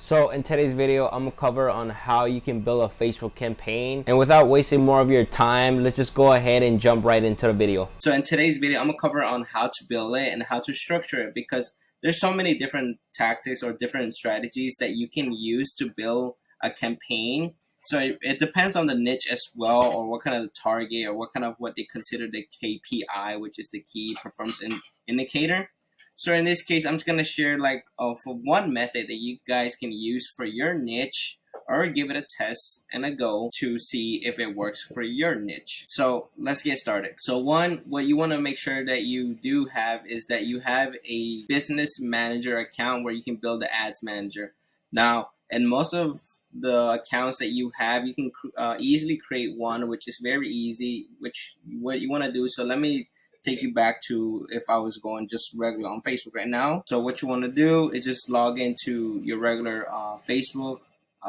So in today's video, I'm gonna cover on how you can build a Facebook campaign. And without wasting more of your time, let's just go ahead and jump right into the video. So in today's video, I'm gonna cover on how to build it and how to structure it, because there's so many different tactics or different strategies that you can use to build a campaign. So it depends on the niche as well, or what kind of target, or what they consider the KPI, which is the key performance indicator. So in this case, I'm just gonna share for one method that you guys can use for your niche, or give it a test and a go to see if it works for your niche. So let's get started. So one, what you want to make sure that you do have is that you have a business manager account where you can build the ads manager. Now, and most of the accounts that you have, you can easily create one, which is very easy, which what you want to do. So let me take you back to if I was going just regular on Facebook right now. So what you want to do is just log into your regular Facebook.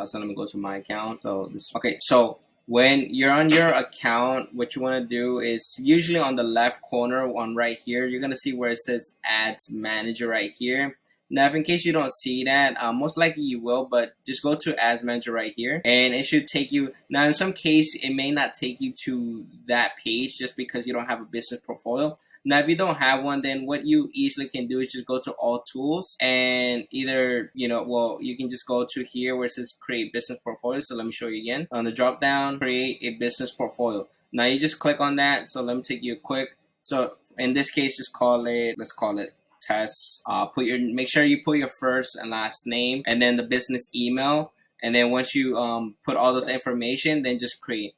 So let me go to my account. So when you're on your account, what you want to do is usually on the left corner on right here, you're going to see where it says Ads Manager right here. Now, if in case you don't see that, most likely you will, but just go to Ads Manager right here, and it should take you. Now, in some case, it may not take you to that page just because you don't have a business portfolio. Now, if you don't have one, then what you easily can do is just go to All Tools, and either, you can just go to here where it says Create Business Portfolio. So let me show you again. On the drop down, Create a Business Portfolio. Now, you just click on that. So let me take you quick. So in this case, let's call it test. Make sure you put your first and last name, and then the business email, and then once you put all those information, then just create.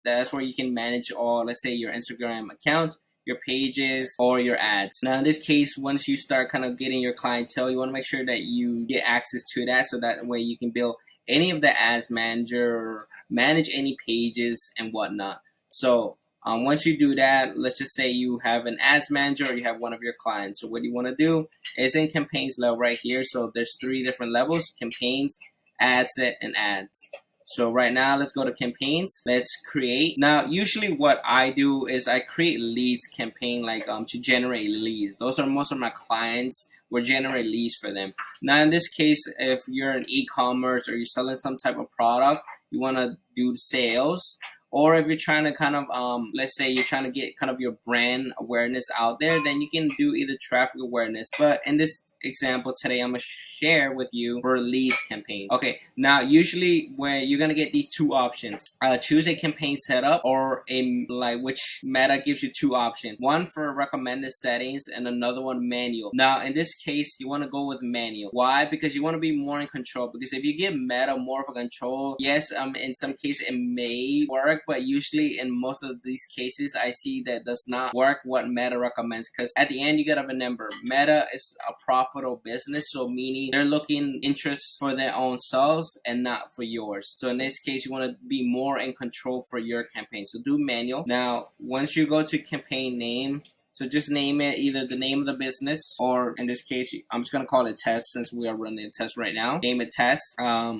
That's where you can manage all, let's say, your Instagram accounts, your pages, or your ads. Now in this case, once you start kind of getting your clientele, you want to make sure that you get access to that, so that way you can build any of the ads manager, or manage any pages and whatnot. So once you do that, let's just say you have an ads manager, or you have one of your clients. So what you want to do is in campaigns level right here. So there's 3 different levels: campaigns, ad set, and ads. So right now, let's go to campaigns. Let's create. Now, usually what I do is I create leads campaign, to generate leads. Those are most of my clients. Will generate leads for them. Now, in this case, if you're an e-commerce or you're selling some type of product, you want to do sales. Or if you're trying to kind of, let's say you're trying to get kind of your brand awareness out there, then you can do either traffic awareness. But in this example today, I'm going to share with you for leads campaign. Okay, now usually when you're going to get these 2 options, choose a campaign setup, or which Meta gives you 2 options. One for recommended settings and another one manual. Now in this case, you want to go with manual. Why? Because you want to be more in control. Because if you give Meta more of a control, yes, in some cases it may work, but usually in most of these cases, I see that does not work what Meta recommends. Because at the end, you gotta remember, Meta is a profitable business, so meaning they're looking interest for their own selves and not for yours. So in this case, you want to be more in control for your campaign. So do manual. Now, once you go to campaign name, so just name it either the name of the business, or in this case, I'm just going to call it test, since we are running a test right now. Name it test.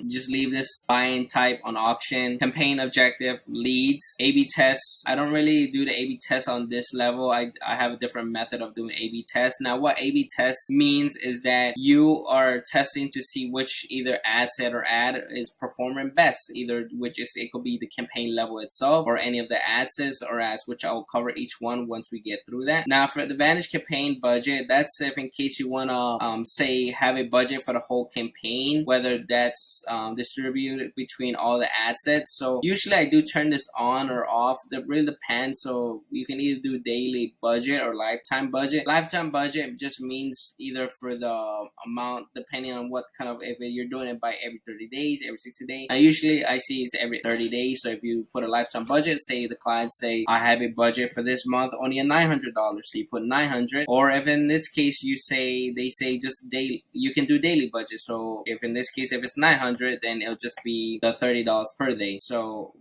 Just leave this buying type on auction. Campaign objective, leads. A/B tests. I don't really do the A/B test on this level. I have a different method of doing A/B tests. Now, what A/B test means is that you are testing to see which either ad set or ad is performing best. It could be the campaign level itself, or any of the ad sets or ads, which I will cover each one once we get through that. Now, for the Advantage campaign budget, that's if in case you want to have a budget for the whole campaign, whether that's distributed between all the ad sets. So usually I do turn this on or off. That really depends. So you can either do daily budget or lifetime budget. Lifetime budget just means either for the amount, depending on what kind of, if you're doing it by every 30 days, every 60 days. Now, usually I see it's every 30 days. So if you put a lifetime budget, say the client say, I have a budget for this month only at $900. So you put 900, or if in this case they say just daily, you can do daily budget. So if in this case, if it's 900, then it'll just be the $30 per day. So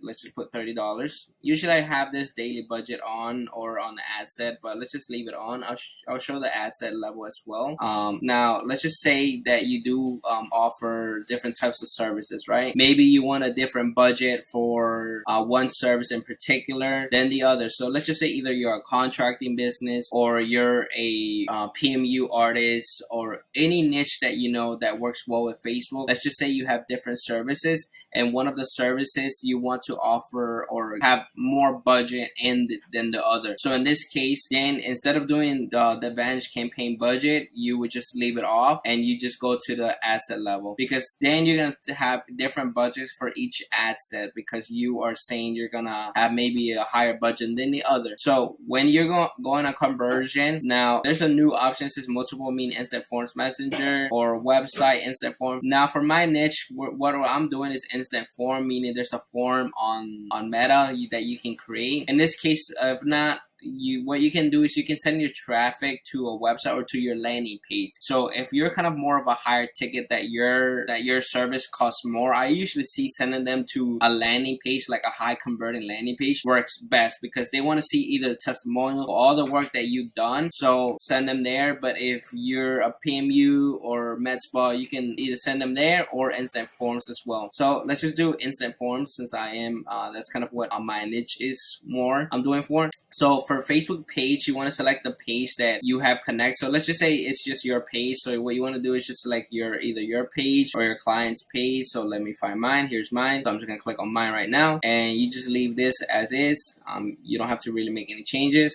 let's just put $30. Usually I have this daily budget on, or on the ad set, but let's just leave it on. I'll show the ad set level as well. Now let's just say that you do offer different types of services, right? Maybe you want a different budget for one service in particular than the other. So let's just say either you're a contractor contracting business, or you're a PMU artist, or any niche that you know that works well with Facebook. Let's just say you have different services, and one of the services you want to offer or have more budget in than the other. So in this case, then instead of doing the Advantage campaign budget, you would just leave it off and you just go to the ad set level, because then you're going to have different budgets for each ad set, because you are saying you're going to have maybe a higher budget than the other. So when you're going on conversion, now there's a new option. It says multiple mean instant forms messenger or website instant form. Now for my niche, what I'm doing is instant form, meaning there's a form on Meta that you can create. In this case, if not, what you can do is you can send your traffic to a website or to your landing page. So if you're kind of more of a higher ticket that your service costs more, I usually see sending them to a landing page, like a high converting landing page, works best, because they want to see either the testimonial or all the work that you've done. So send them there. But if you're a PMU or med spa, you can either send them there or instant forms as well. So let's just do instant forms, since I am that's kind of what my niche is more I'm doing for. So for Facebook page, you want to select the page that you have connect. So let's just say it's just your page. So what you want to do is just select either your page or your client's page. So let me find mine. Here's mine. So I'm just gonna click on mine right now, and you just leave this as is. You don't have to really make any changes.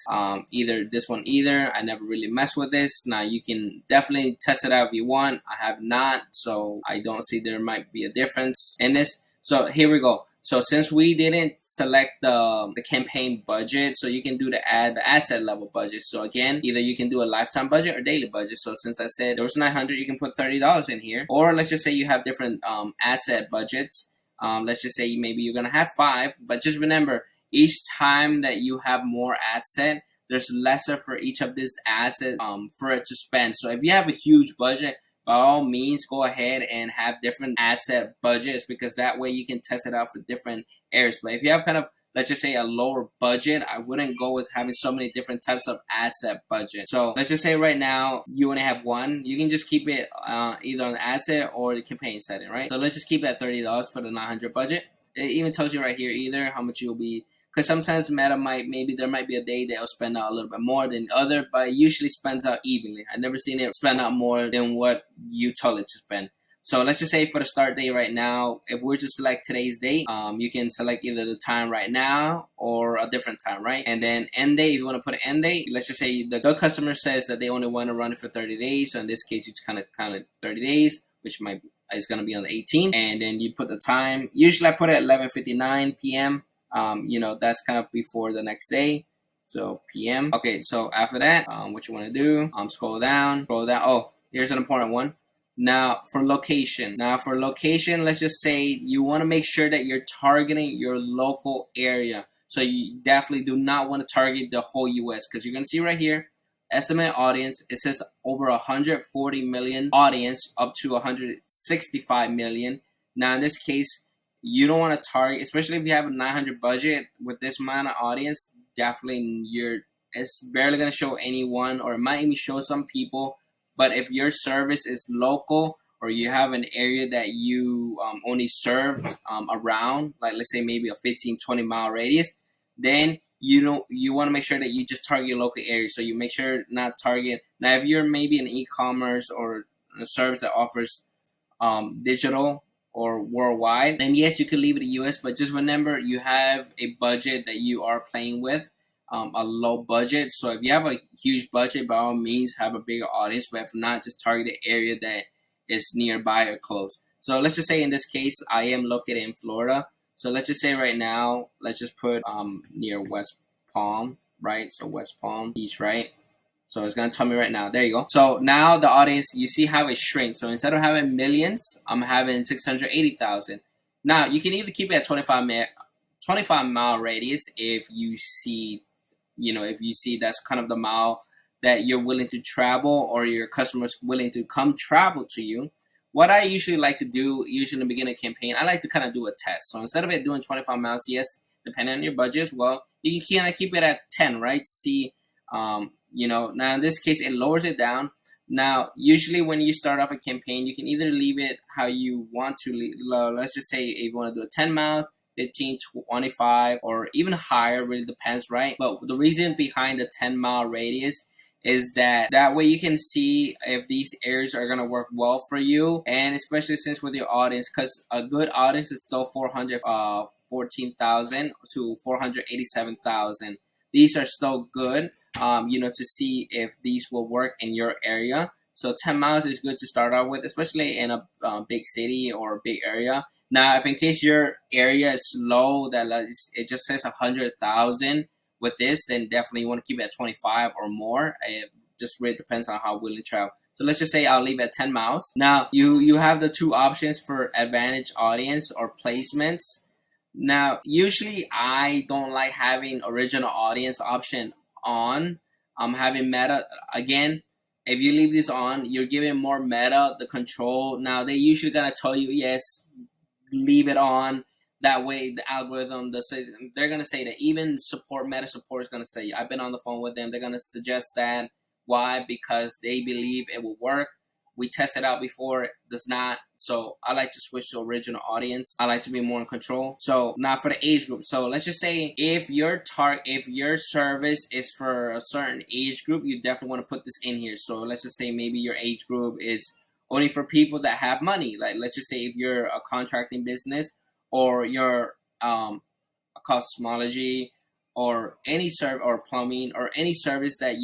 Either this one either. I never really mess with this. Now you can definitely test it out if you want. I have not, so I don't see there might be a difference in this. So here we go. So since we didn't select the campaign budget, so you can do the ad set level budget. So again, either you can do a lifetime budget or daily budget. So since I said there was 900, you can put $30 in here. Or let's just say you have different ad set budgets. Let's just say maybe you're gonna have 5, but just remember, each time that you have more ad set, there's lesser for each of these assets for it to spend. So if you have a huge budget, by all means, go ahead and have different ad set budgets, because that way you can test it out for different areas. But if you have kind of, let's just say, a lower budget, I wouldn't go with having so many different types of ad set budget. So let's just say right now you only have one. You can just keep it either on the ad set or the campaign setting, right? So let's just keep it at $30 for the 900 budget. It even tells you right here either how much you'll be. Because sometimes Meta there might be a day they'll spend out a little bit more than the other, but it usually spends out evenly. I've never seen it spend out more than what you told it to spend. So let's just say for the start date right now, if we're to select today's date, you can select either the time right now or a different time, right? And then end date, if you want to put an end date, let's just say the customer says that they only want to run it for 30 days. So in this case, you just kind of count it 30 days, which is going to be on the 18th. And then you put the time. Usually I put it at 11:59 p.m. That's kind of before the next day. So PM. Okay, so after that, what you want to do, scroll down. Oh, here's an important one. Now for location, let's just say you want to make sure that you're targeting your local area. So you definitely do not want to target the whole US, because you're going to see right here, estimated audience, it says over 140 million audience up to 165 million. Now in this case, you don't want to target, especially if you have a 900 budget with this amount of audience, definitely it's barely going to show anyone, or it might even show some people. But if your service is local, or you have an area that you only serve around, like let's say maybe a 15-20 mile radius, then you want to make sure that you just target your local area. So you make sure not target. Now if you're maybe an e-commerce or a service that offers digital or worldwide, then yes, you could leave it in US, but just remember you have a budget that you are playing with, a low budget. So if you have a huge budget, by all means have a bigger audience, but if not, just target the area that is nearby or close. So let's just say in this case, I am located in Florida. So let's just say right now, let's just put near West Palm, right? So West Palm Beach, right? So it's going to tell me right now. There you go. So now the audience, you see how it shrinks. So instead of having millions, I'm having 680,000. Now you can either keep it at 25 mile radius if you see, that's kind of the mile that you're willing to travel, or your customers willing to come travel to you. What I usually like to do, usually in the beginning of the campaign, I like to kind of do a test. So instead of it doing 25 miles, yes, depending on your budget as well, you can kind of keep it at 10, right? See, now in this case, it lowers it down. Now, usually when you start off a campaign, you can either leave it how you want to. Let's just say if you want to do a 10 miles, 15, 25, or even higher, really depends, right? But the reason behind the 10-mile radius is that way you can see if these areas are going to work well for you, and especially since with your audience, because a good audience is still 414,000 to 487,000. These are still good, to see if these will work in your area. So 10 miles is good to start out with, especially in a big city or big area. Now, if in case your area is low, that it just says 100,000 with this, then definitely you want to keep it at 25 or more. It just really depends on how willing to travel. So let's just say I'll leave it at 10 miles. Now, you have the two options for advantage audience or placements. Now, usually I don't like having original audience option on. I'm having meta again. If you leave this on, you're giving more meta the control. Now, they usually gonna tell you, yes, leave it on. That way, the algorithm, they're gonna say that. Even meta support is gonna say, I've been on the phone with them. They're gonna suggest that. Why? Because they believe it will work. We tested out before, it does not. So I like to switch to original audience. I like to be more in control. So now for the age group. So let's just say if your service is for a certain age group, you definitely want to put this in here. So let's just say maybe your age group is only for people that have money. Like let's just say if you're a contracting business, or you're a cosmetology, or any or plumbing, or any service that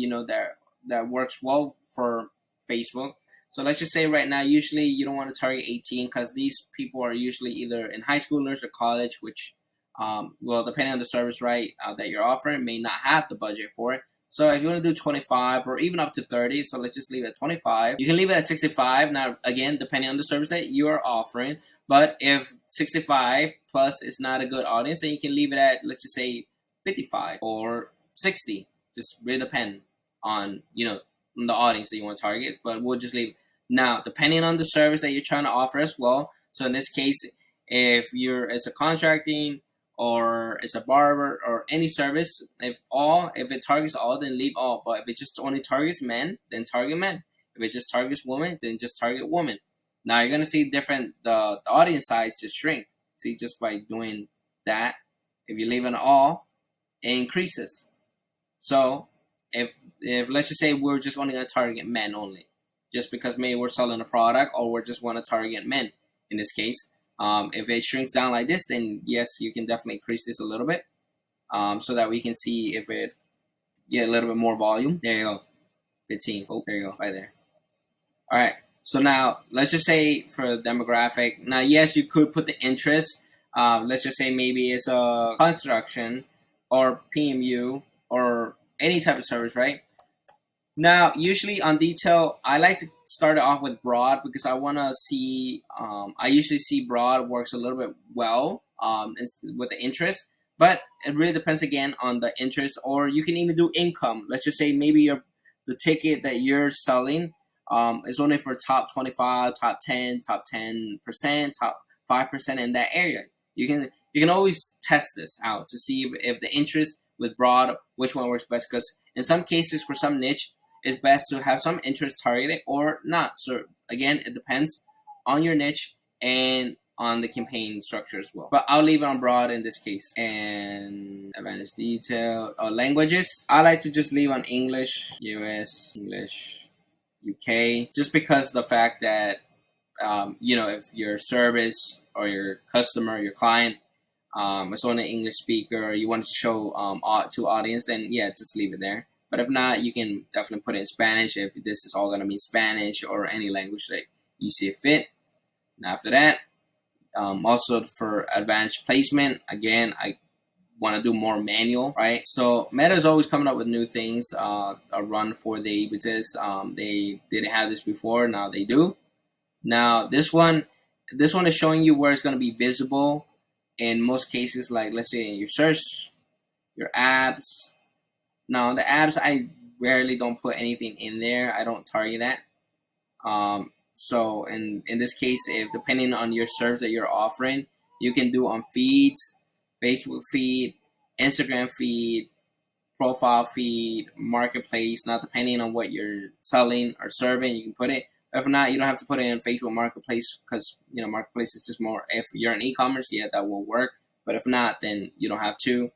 that works well for Facebook. So let's just say right now, usually you don't want to target 18 because these people are usually either in high schoolers or college, which, well, depending on the service, right, that you're offering, may not have the budget for it. So if you want to do 25 or even up to 30, so let's just leave it at 25. You can leave it at 65. Now, again, depending on the service that you are offering. But if 65 plus is not a good audience, then you can leave it at, let's just say, 55 or 60. Just really depend on, on the audience that you want to target. But we'll just leave. Now, depending on the service that you're trying to offer as well. So in this case, if it's a contracting or it's a barber or any service, if it targets all, then leave all. But if it just only targets men, then target men. If it just targets women, then just target women. Now you're gonna see the audience size just shrink. See, just by doing that. If you leave it all, it increases. So if let's just say we're just only gonna target men only, just because maybe we're selling a product, or we just want to target men in this case. If it shrinks down like this, then yes, you can definitely increase this a little bit, so that we can see if it get a little bit more volume. There you go, 15. Oh, there you go, right there. All right. So now let's just say for the demographic. Now, yes, you could put the interest. Let's just say maybe it's a construction or PMU or any type of service, right? Now, usually on detail, I like to start it off with broad because I want to see. I usually see broad works a little bit well with the interest, but it really depends again on the interest. Or you can even do income. Let's just say maybe the ticket that you're selling is only for top 25, top 10, top 10%, top 5% in that area. You can always test this out to see if the interest with broad, which one works best. Because in some cases, for some niche, it's best to have some interest targeted or not. So again, it depends on your niche and on the campaign structure as well. But I'll leave it on broad in this case. And advantage detail, languages. I like to just leave on English, US, English, UK, just because the fact that if your service or your customer, your client, is only an English speaker, or you want to show to audience, then yeah, just leave it there. But if not, you can definitely put it in Spanish if this is all going to be Spanish or any language that you see fit. And after that, also for advanced placement, again, I want to do more manual, right? So Meta is always coming up with new things. A run for the Ibitis. They didn't have this before. Now they do. Now this one is showing you where it's going to be visible in most cases. Like let's say in your search, your apps. Now the apps, I rarely don't put anything in there. I don't target that. So in this case, if depending on your service that you're offering, you can do on feeds, Facebook feed, Instagram feed, profile feed, marketplace. Now depending on what you're selling or serving, you can put it. If not, you don't have to put it in Facebook Marketplace because marketplace is just more. If you're an e-commerce, yeah, that will work. But if not, then you don't have to.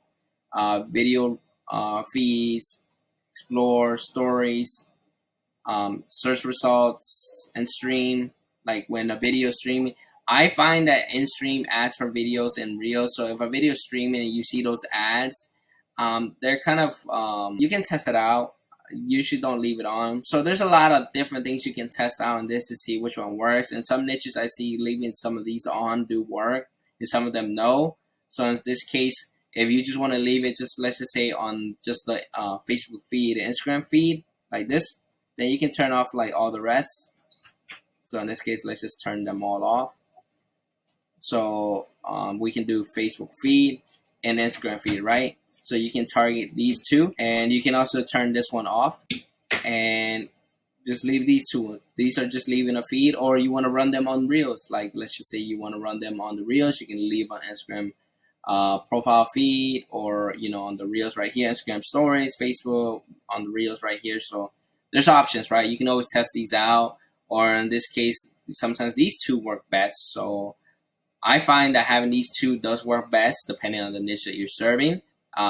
Video feeds, explore stories, search results, and stream. Like when a video is streaming, I find that InStream ads for videos and reels. So if a video is streaming and you see those ads, they're kind of you can test it out. Usually don't leave it on. So there's a lot of different things you can test out in this to see which one works. And some niches I see leaving some of these on do work, and some of them no. So in this case, if you just want to leave it, just let's just say on just the Facebook feed, Instagram feed, like this, then you can turn off like all the rest. So in this case, let's just turn them all off. So we can do Facebook feed and Instagram feed, right? So you can target these two, and you can also turn this one off and just leave these two. These are just leaving a feed, or you want to run them on Reels. Like let's just say you want to run them on the Reels, you can leave on Instagram profile feed, or on the Reels right here, Instagram stories, Facebook on the Reels right here. So there's options, right? You can always test these out, or in this case, sometimes these two work best. So I find that having these two does work best depending on the niche that you're serving,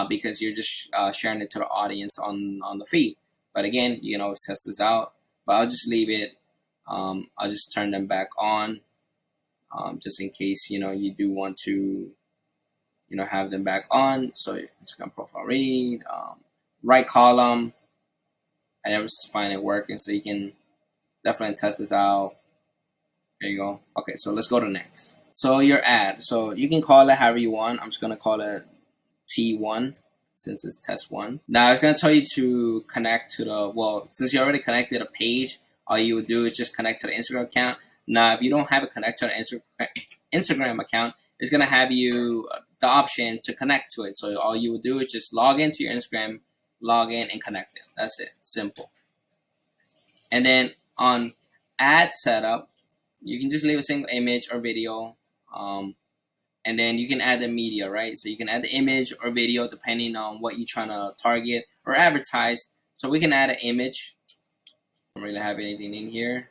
because you're just sharing it to the audience on the feed. But again, you can always test this out. But I'll just leave it. I'll just turn them back on, just in case you do want to have them back on. So Instagram profile read, right column. I never find it working, so you can definitely test this out. There you go. Okay, so let's go to next. So your ad. So you can call it however you want. I'm just gonna call it T1 since it's test 1. Now it's gonna tell you to connect to the since you already connected a page, all you would do is just connect to the Instagram account. Now if you don't have it connected to an Instagram account, it's gonna have you the option to connect to it. So all you would do is just log into your Instagram, log in, and connect it. That's it. Simple. And then on ad setup, you can just leave a single image or video, and then you can add the media, right? So you can add the image or video depending on what you're trying to target or advertise. So we can add an image. Don't really have anything in here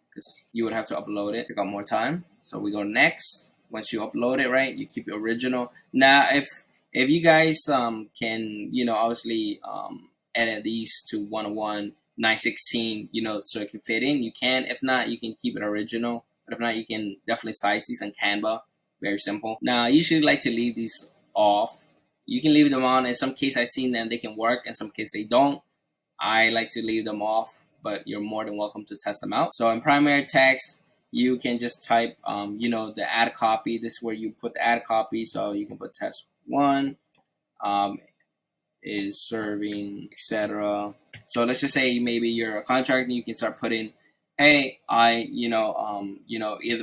because you would have to upload it. Take up more time. So we go next. Once you upload it, right, you keep it original. Now, if you guys can, obviously edit these to 101, 916, so it can fit in, you can. If not, you can keep it original. But if not, you can definitely size these in Canva. Very simple. Now, I usually like to leave these off. You can leave them on. In some case, I've seen them, they can work. In some case, they don't. I like to leave them off, but you're more than welcome to test them out. So in primary text, you can just type, the ad copy. This is where you put the ad copy. So you can put test 1 is serving, etc. So let's just say maybe you're a contractor, you can start putting, hey, either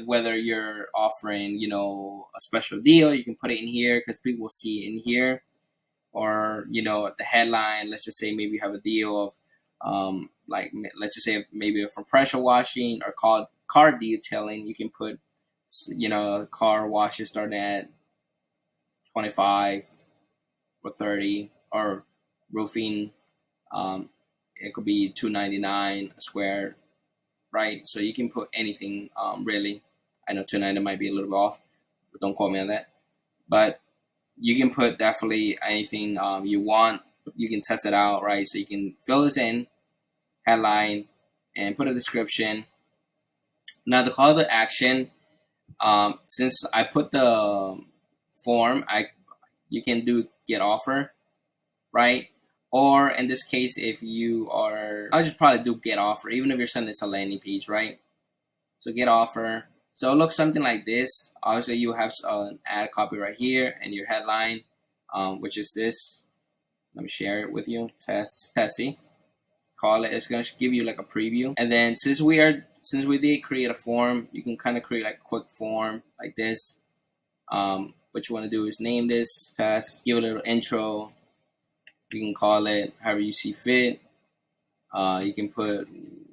whether you're offering, a special deal, you can put it in here because people will see it in here. Or, the headline, let's just say maybe you have a deal of, let's just say maybe from pressure washing or car detailing, you can put, car washes starting at 25 or 30, or roofing, it could be $2.99 a square, right? So you can put anything, really. I know $2.99 might be a little bit off, but don't quote me on that. But you can put definitely anything you want. You can test it out, right? So you can fill this in, headline, and put a description. Now the call to action, since I put the form, you can do get offer, right? Or in this case, if you are, I'll just probably do get offer, even if you're sending it to a landing page, right? So get offer. So it looks something like this. Obviously, you have an ad copy right here and your headline, which is this. Let me share it with you. Tessie. Call it. It's going to give you like a preview. And then since we did create a form, you can kind of create like a quick form like this. What you want to do is name this test, give a little intro. You can call it however you see fit. You can put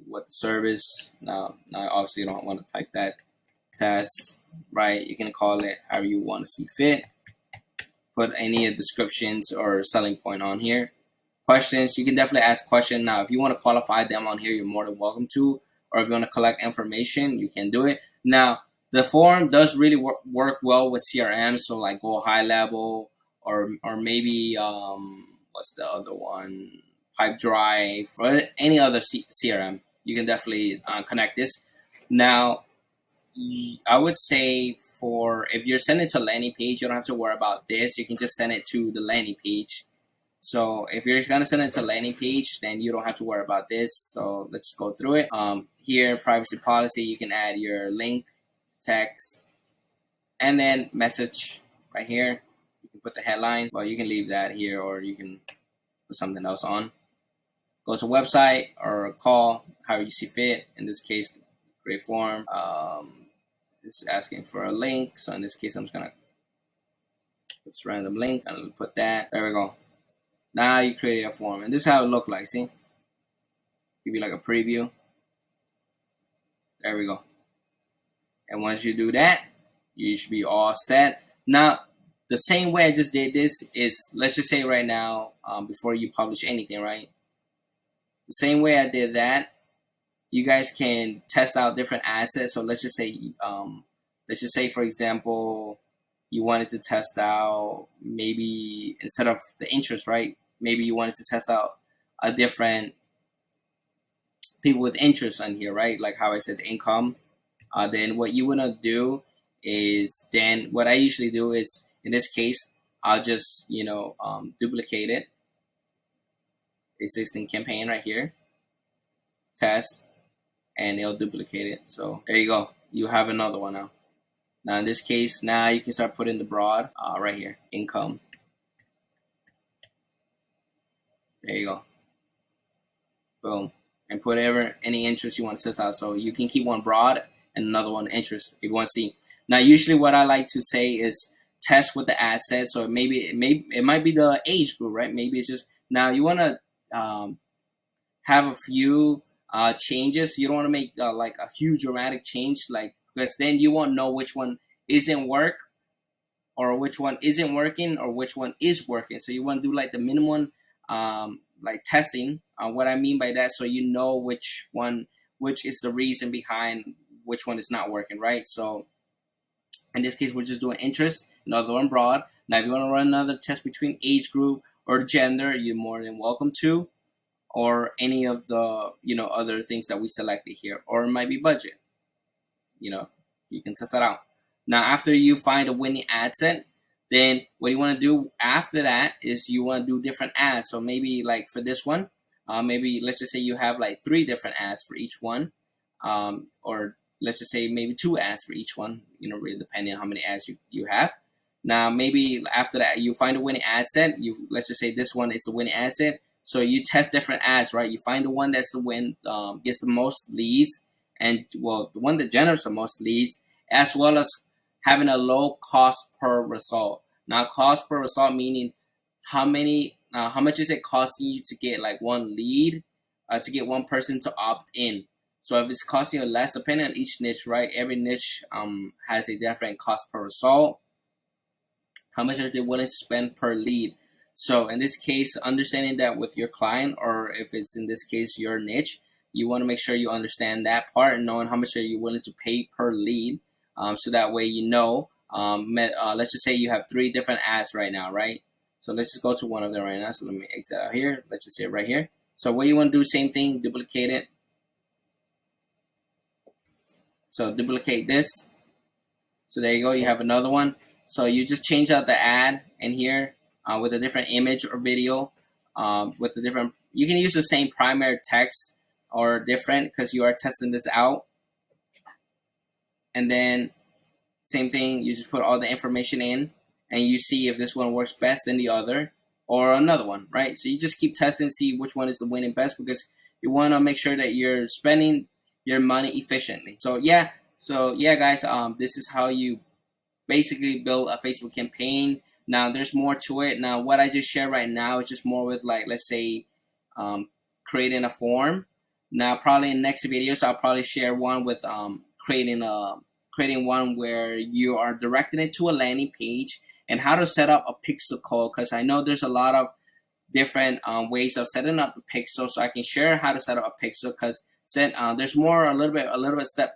what the service. Now obviously you don't want to type that test, right? You can call it however you want to see fit. Put any of the descriptions or selling point on here. Questions, you can definitely ask questions. Now, if you want to qualify them on here, you're more than welcome to. Or if you want to collect information, you can do it. Now, The form does really work well with CRM. So like Go High Level, or maybe what's the other one? Pipedrive, or any other CRM. You can definitely connect this. Now, I would say for if you're sending to a landing page, you don't have to worry about this. You can just send it to the landing page. So if you're gonna send it to a landing page, then you don't have to worry about this. So let's go through it. Here, privacy policy, you can add your link, text, and then message right here. You can put the headline. Well, you can leave that here, or you can put something else on. Go to website or call, however you see fit. In this case, create form. It's asking for a link. So in this case, I'm just gonna put this random link and put that. There we go. Now you created a form, and this is how it looked like. See, give you like a preview. There we go. And once you do that, you should be all set. Now, the same way I just did this is, let's just say right now, before you publish anything, right? The same way I did that, you guys can test out different assets. So let's just say, for example, you wanted to test out maybe instead of the interest, right? Maybe you wanted to test out a different people with interest on here, right? Like how I said, the income. Then what you want to do is, then what I usually do is, in this case, I'll just, duplicate it. Existing campaign right here, test, and it'll duplicate it. So there you go. You have another one now. Now in this case, now you can start putting the broad right here, income. There you go. Boom. And put any interest you want to test out. So you can keep one broad and another one interest if you want to see. Now usually what I like to say is test with the ad set. So it might be the age group, right? Maybe it's just, now you want to have a few changes. You don't want to make like a huge dramatic change, like, because then you won't know which one isn't working, or which one is working. So you want to do like the minimum like testing. What I mean by that, so you know which is the reason behind which one is not working, right? So in this case, we're just doing interest, another one broad. Now if you want to run another test between age group or gender, you're more than welcome to, or any of the other things that we selected here, or it might be budget. You can test that out. Now after you find a winning ad set, then what you want to do after that is you want to do different ads. So maybe like for this one, maybe let's just say you have like 3 different ads for each one, or let's just say maybe 2 ads for each one, really depending on how many ads you have. Now maybe after that you find a winning ad set. Let's just say this one is the winning ad set. So you test different ads, right? You find the one that's the win, gets the most leads, and the one that generates the most leads, as well as having a low cost per result. Now cost per result meaning how much is it costing you to get like one lead, to get one person to opt in. So if it's costing you less, depending on each niche, right? Every niche has a different cost per result. How much are they willing to spend per lead? So in this case, understanding that with your client, or if it's in this case your niche, you want to make sure you understand that part and knowing how much are you willing to pay per lead. So that way let's just say you have 3 different ads right now, right? So let's just go to one of them right now. So let me exit out here. Let's just say right here. So what you want to do, same thing, duplicate it. So duplicate this. So there you go. You have another one. So you just change out the ad in here with a different image or video, with the different. You can use the same primary text or different, because you are testing this out. And then same thing, you just put all the information in, and you see if this one works best than the other, or another one, right? So you just keep testing, see which one is the winning best, because you want to make sure that you're spending your money efficiently. So yeah guys, this is how you basically build a Facebook campaign. Now there's more to it. Now what I just shared right now is just more with, like, let's say creating a form. Now probably in next videos I'll probably share one with creating one where you are directing it to a landing page, and how to set up a pixel code, because I know there's a lot of different ways of setting up the pixel. So I can share how to set up a pixel, because said, there's more a little bit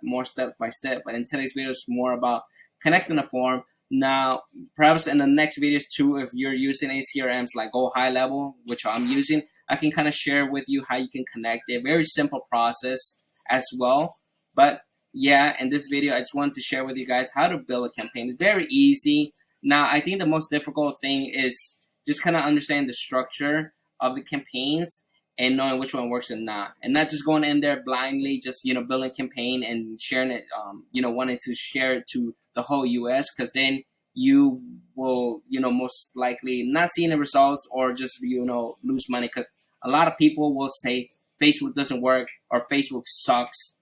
more step by step. But in today's video, it's more about connecting the form. Now, perhaps in the next videos too, if you're using ACRMs like Go High Level, which I'm using, I can kind of share with you how you can connect it. Very simple process as well. But yeah, in this video, I just wanted to share with you guys how to build a campaign. It's very easy. Now, I think the most difficult thing is just kind of understanding the structure of the campaigns and knowing which one works and not just going in there blindly, just, building a campaign and sharing it, wanting to share it to the whole US, because then you will, most likely not seeing the results or just, lose money, because a lot of people will say Facebook doesn't work or Facebook sucks.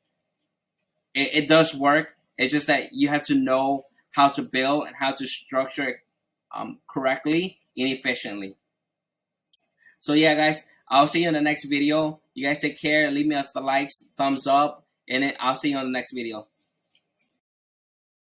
It does work. It's just that you have to know how to build and how to structure it correctly and efficiently. So yeah, guys, I'll see you in the next video. You guys take care. Leave me a likes, thumbs up, and I'll see you on the next video.